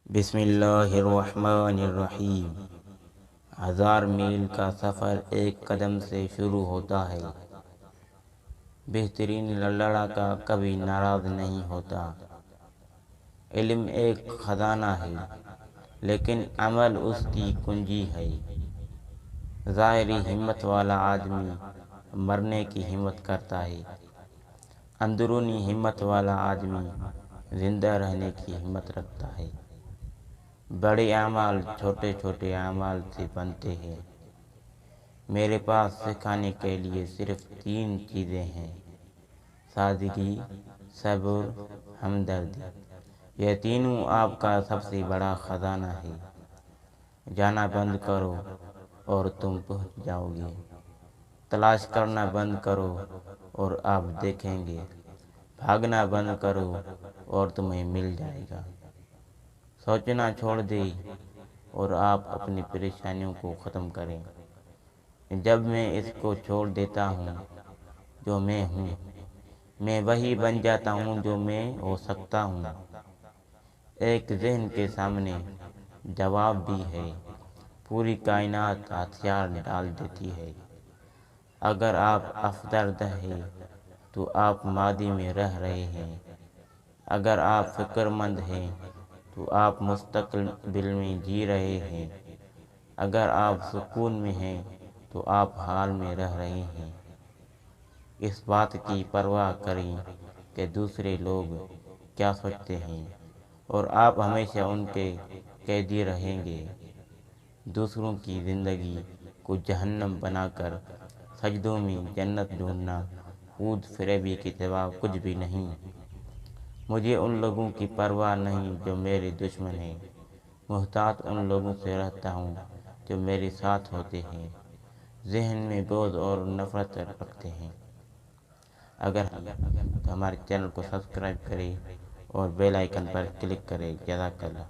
بسم اللہ الرحمن الرحیم۔ 1000 میل کا سفر ایک قدم سے شروع ہوتا ہے۔ بہترین لڑکا کبھی ناراض نہیں ہوتا۔ علم ایک خزانہ ہے لیکن عمل اس کی کنجی ہے۔ ظاہری ہمت والا آدمی مرنے کی ہمت کرتا ہے، اندرونی ہمت والا آدمی زندہ رہنے کی ہمت رکھتا ہے۔ بڑے اعمال چھوٹے چھوٹے اعمال سے بنتے ہیں۔ میرے پاس سکھانے کے لیے صرف 3 چیزیں ہیں: سادگی، صبر، ہمدردی۔ یہ تینوں آپ کا سب سے بڑا خزانہ ہے۔ جانا بند کرو اور تم پہنچ جاؤ گے۔ تلاش کرنا بند کرو اور آپ دیکھیں گے۔ بھاگنا بند کرو اور تمہیں مل جائے گا۔ سوچنا چھوڑ دیں اور آپ اپنی پریشانیوں کو ختم کریں۔ جب میں اس کو چھوڑ دیتا ہوں جو میں ہوں، میں وہی بن جاتا ہوں جو میں ہو سکتا ہوں۔ ایک ذہن کے سامنے جواب بھی ہے، پوری کائنات ہتھیار ڈال دیتی ہے۔ اگر آپ افسردہ ہیں تو آپ ماضی میں رہ رہے ہیں۔ اگر آپ فکر مند ہیں تو آپ مستقبل میں جی رہے ہیں۔ اگر آپ سکون میں ہیں تو آپ حال میں رہ رہے ہیں۔ اس بات کی پرواہ کریں کہ دوسرے لوگ کیا سوچتے ہیں اور آپ ہمیشہ ان کے قیدی رہیں گے۔ دوسروں کی زندگی کو جہنم بنا کر سجدوں میں جنت ڈھونڈنا خود فریبی کے سوا کچھ بھی نہیں۔ مجھے ان لوگوں کی پرواہ نہیں جو میرے دشمن ہیں۔ محتاط ان لوگوں سے رہتا ہوں جو میرے ساتھ ہوتے ہیں، ذہن میں بغض اور نفرت رکھتے ہیں۔ اگر تو ہمارے چینل کو سبسکرائب کریں اور بیل آئیکن پر کلک کریں۔ جزاک اللہ۔